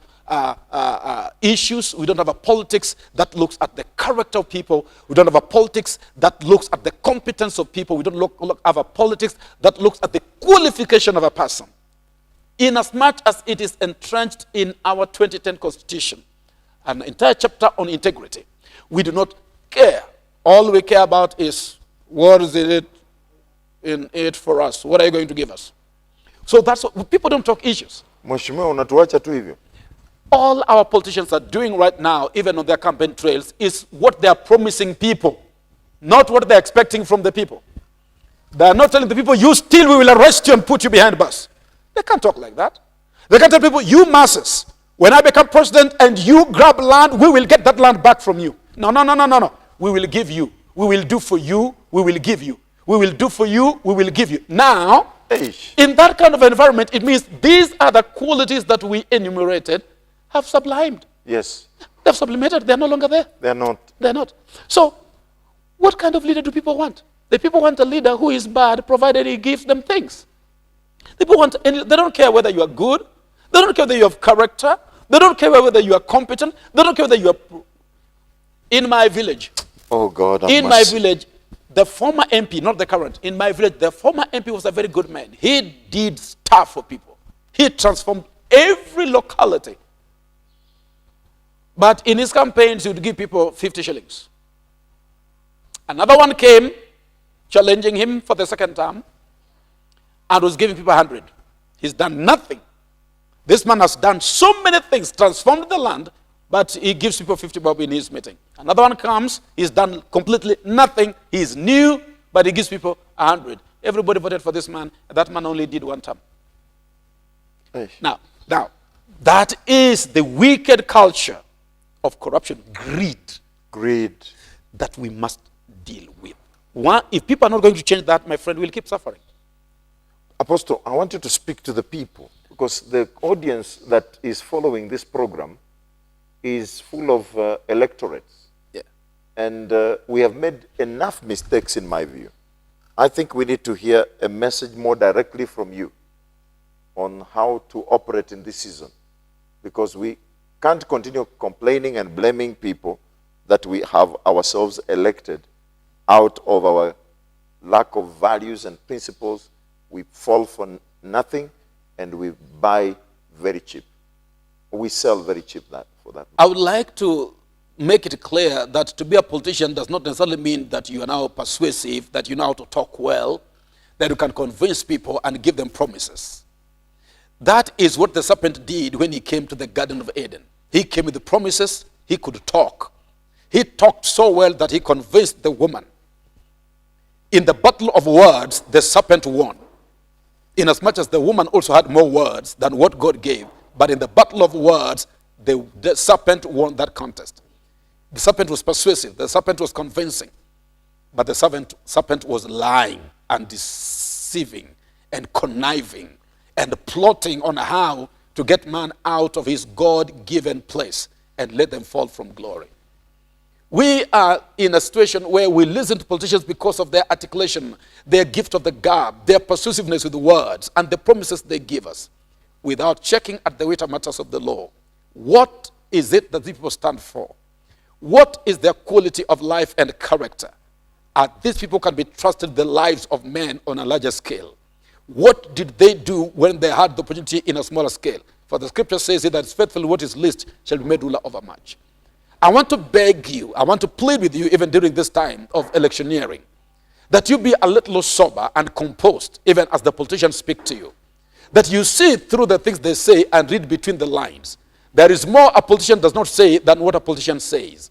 issues. We don't have a politics that looks at the character of people. We don't have a politics that looks at the competence of people. We don't have a politics that looks at the qualification of a person. Inasmuch as it is entrenched in our 2010 Constitution, an entire chapter on integrity, we do not care. All we care about is, what is it in it for us? What are you going to give us? So that's what, people don't talk issues. Mheshimiwa, unatuacha tu hivyo. All our politicians are doing right now, even on their campaign trails, is what they are promising people, not what they're expecting from the people. They are not telling the people, you steal, we will arrest you and put you behind bars. They can't talk like that. They can't tell people, you masses, when I become president and you grab land, we will get that land back from you. No, no, no, no, no, no. We will give you. We will do for you. We will give you. We will do for you. We will give you. Now, in that kind of environment, it means these are the qualities that we enumerated have sublimed. Yes. They've sublimated. They're no longer there. They're not. They're not. So, what kind of leader do people want? The people want a leader who is bad, provided he gives them things. People want, and they don't care whether you are good. They don't care whether you have character. They don't care whether you are competent. They don't care whether you are. In my village. Oh God. In my village, the former MP, not the current, in my village, the former MP was a very good man. He did stuff for people. He transformed every locality. But in his campaigns, he would give people 50 shillings. Another one came, challenging him for the second term, and was giving people 100. He's done nothing. This man has done so many things, transformed the land, but he gives people 50 bob in his meeting. Another one comes, he's done completely nothing. He's new, but he gives people 100. Everybody voted for this man, and that man only did one term. Now, that is the wicked culture of corruption, greed, that we must deal with. If people are not going to change that, my friend, we'll keep suffering. Apostle, I want you to speak to the people, because the audience that is following this program is full of electorates. Yeah. And we have made enough mistakes, in my view. I think we need to hear a message more directly from you on how to operate in this season, because we can't continue complaining and blaming people that we have ourselves elected out of our lack of values and principles. We fall for nothing, and we buy very cheap. We sell very cheap for that. I would like to make it clear that to be a politician does not necessarily mean that you are now persuasive, that you know how to talk well, that you can convince people and give them promises. That is what the serpent did when he came to the Garden of Eden. He came with the promises. He could talk. He talked so well that he convinced the woman. In the battle of words, the serpent won. Inasmuch as the woman also had more words than what God gave. But in the battle of words, the serpent won that contest. The serpent was persuasive. The serpent was convincing. But the serpent was lying and deceiving and conniving and plotting on how to get man out of his God-given place and let them fall from glory. We are in a situation where we listen to politicians because of their articulation, their gift of the gab, their persuasiveness with the words, and the promises they give us, without checking at the weightier matters of the law. What is it that these people stand for? What is their quality of life and character? Are these people can be trusted the lives of men on a larger scale? What did they do when they had the opportunity in a smaller scale? For the scripture says it that is faithful what is least shall be made ruler over much. I want to beg you, I want to plead with you even during this time of electioneering, that you be a little sober and composed even as the politicians speak to you. That you see through the things they say and read between the lines. There is more a politician does not say than what a politician says.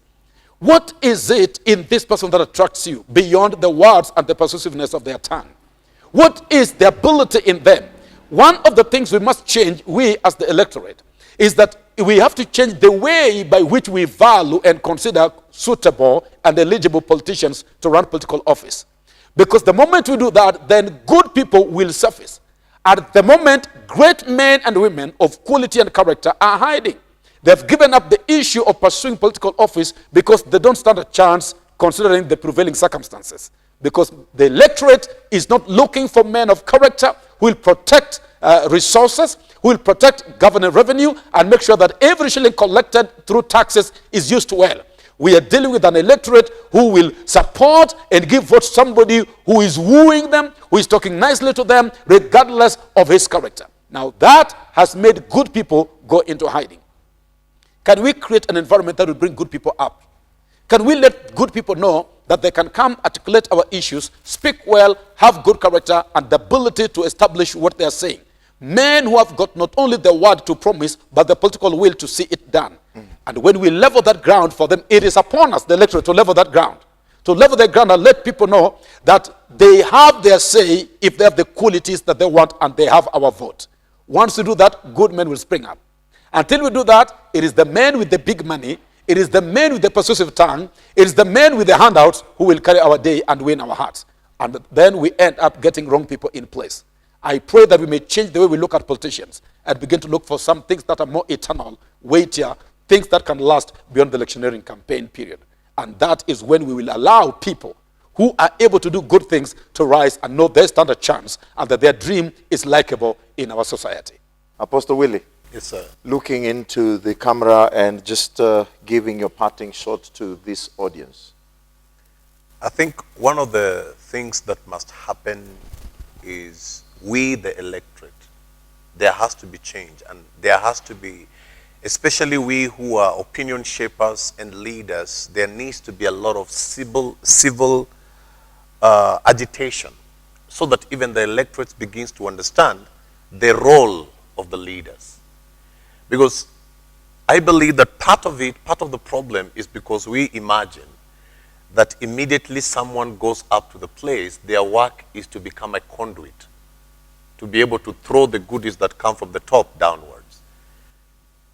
What is it in this person that attracts you beyond the words and the persuasiveness of their tongue? What is the ability in them? One of the things we must change, we as the electorate, is that we have to change the way by which we value and consider suitable and eligible politicians to run political office. Because the moment we do that, then good people will surface. At the moment, great men and women of quality and character are hiding. They've given up the issue of pursuing political office because they don't stand a chance considering the prevailing circumstances. Because the electorate is not looking for men of character who will protect resources, who will protect government revenue and make sure that every shilling collected through taxes is used well. We are dealing with an electorate who will support and give votes to somebody who is wooing them, who is talking nicely to them, regardless of his character. Now that has made good people go into hiding. Can we create an environment that will bring good people up? Can we let good people know that they can come, articulate our issues, speak well, have good character, and the ability to establish what they are saying? Men who have got not only the word to promise, but the political will to see it done. And when we level that ground for them, it is upon us, the electorate, to level that ground. To level the ground and let people know that they have their say if they have the qualities that they want and they have our vote. Once we do that, good men will spring up. Until we do that, it is the men with the big money, it is the men with the persuasive tongue, it is the men with the handouts who will carry our day and win our hearts. And then we end up getting wrong people in place. I pray that we may change the way we look at politicians and begin to look for some things that are more eternal, weightier, things that can last beyond the electioneering campaign period. And that is when we will allow people who are able to do good things to rise and know they stand a chance and that their dream is likable in our society. Apostle Willie. Yes, sir. Looking into the camera and just giving your parting shot to this audience. I think one of the things that must happen is we, the electorate, there has to be change, and there has to be, especially we who are opinion shapers and leaders, there needs to be a lot of civil agitation so that even the electorate begins to understand the role of the leaders. Because I believe that part of the problem is because we imagine that immediately someone goes up to the place, their work is to become a conduit, to be able to throw the goodies that come from the top downwards.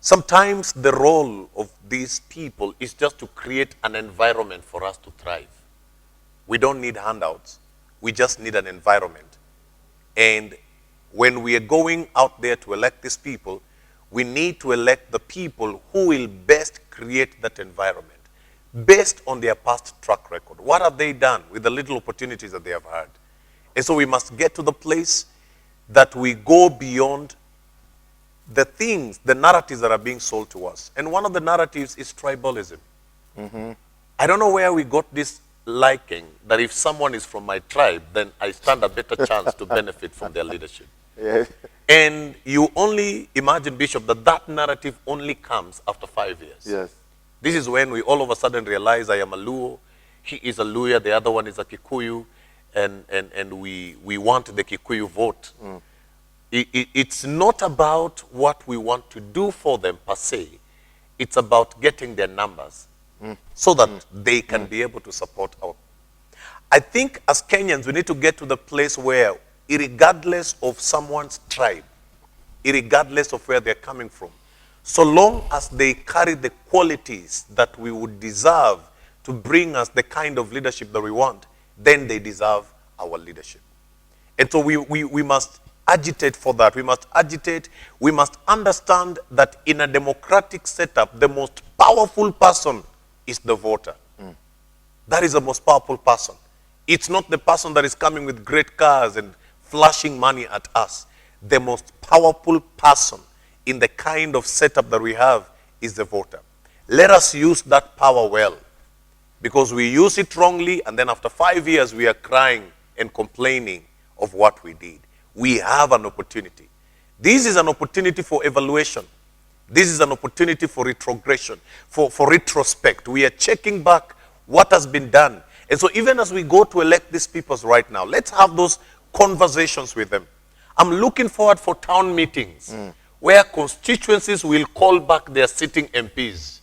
Sometimes the role of these people is just to create an environment for us to thrive. We don't need handouts. We just need an environment. And when we are going out there to elect these people, we need to elect the people who will best create that environment based on their past track record. What have they done with the little opportunities that they have had? And so we must get to the place that we go beyond the things, the narratives that are being sold to us. And one of the narratives is tribalism. Mm-hmm. I don't know where we got this liking that if someone is from my tribe, then I stand a better chance to benefit from their leadership. Yeah. And you only imagine, Bishop, that narrative only comes after 5 years. Yes. This is when we all of a sudden realize I am a Luo, he is a Luya, the other one is a Kikuyu, and we want the Kikuyu vote. Mm. It's not about what we want to do for them per se. It's about getting their numbers so that they can be able to support our. I think as Kenyans, we need to get to the place where, irregardless of someone's tribe, irregardless of where they're coming from, so long as they carry the qualities that we would deserve to bring us the kind of leadership that we want, then they deserve our leadership. And so we must agitate for that. We must agitate. We must understand that in a democratic setup, the most powerful person is the voter. Mm. That is the most powerful person. It's not the person that is coming with great cars and flashing money at us. The most powerful person in the kind of setup that we have is the voter. Let us use that power well, because we use it wrongly, and then after 5 years we are crying and complaining of what we did. We have an opportunity. This is an opportunity for evaluation. This is an opportunity for retrogression, for retrospect. We are checking back what has been done. And so even as we go to elect these people right now, let's have those conversations with them. I'm looking forward for town meetings where constituencies will call back their sitting MPs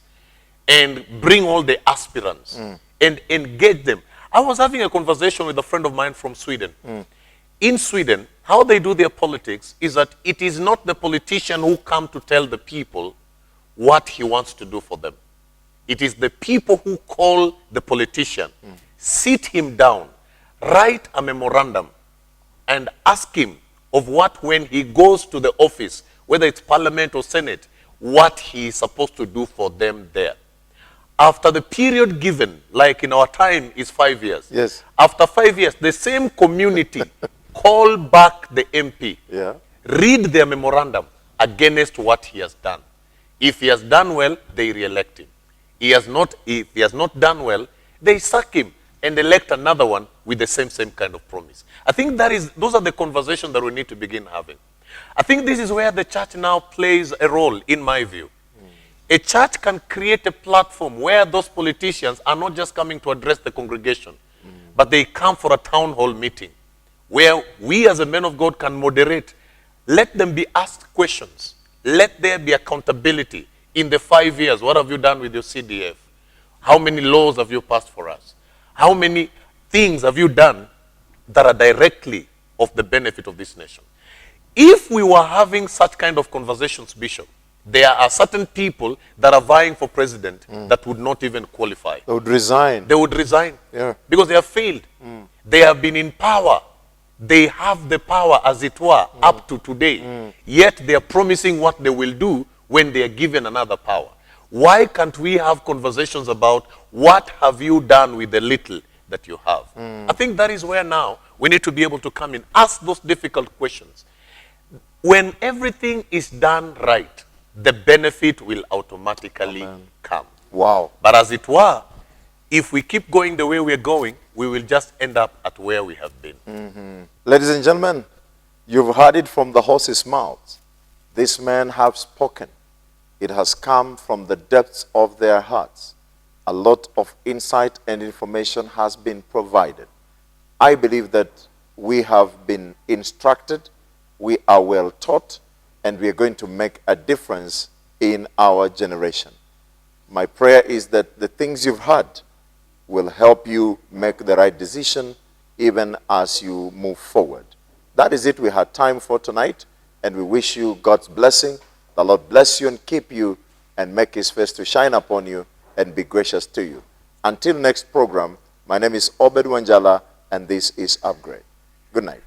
and bring all the aspirants and engage them. I was having a conversation with a friend of mine from Sweden. In Sweden, how they do their politics is that it is not the politician who come to tell the people what he wants to do for them. It is the people who call the politician, sit him down, write a memorandum, and ask him of what, when he goes to the office, whether it's parliament or senate, what he is supposed to do for them there. After the period given, like in our time, is 5 years. Yes. After 5 years, the same community call back the MP, read their memorandum against what he has done. If he has done well, they re-elect him. If he has not done well, they sack him and elect another one with the same kind of promise. I think those are the conversations that we need to begin having. I think this is where the church now plays a role, in my view. A church can create a platform where those politicians are not just coming to address the congregation, but they come for a town hall meeting where we as a men of God can moderate. Let them be asked questions. Let there be accountability. In the 5 years, what have you done with your CDF? How many laws have you passed for us? How many things have you done that are directly of the benefit of this nation? If we were having such kind of conversations, Bishop, there are certain people that are vying for president that would not even qualify. They would resign. They would resign. Yeah. Because they have failed. They have been in power. They have the power, as it were, up to today. Yet they are promising what they will do when they are given another power. Why can't we have conversations about what have you done with the little that you have? I think that is where now we need to be able to come in, ask those difficult questions. When everything is done right, the benefit will automatically come. Wow. But as it were, if we keep going the way we're going, we will just end up at where we have been. Ladies and gentlemen, you've heard it from the horse's mouth. These men have spoken. It has come from the depths of their hearts. A lot of insight and information has been provided. I believe that we have been instructed, we are well taught, and we are going to make a difference in our generation. My prayer is that the things you've heard will help you make the right decision even as you move forward. That is it we had time for tonight, and we wish you God's blessing. The Lord bless you and keep you and make his face to shine upon you and be gracious to you. Until next program, my name is Obed Wanjala, and this is Upgrade. Good night.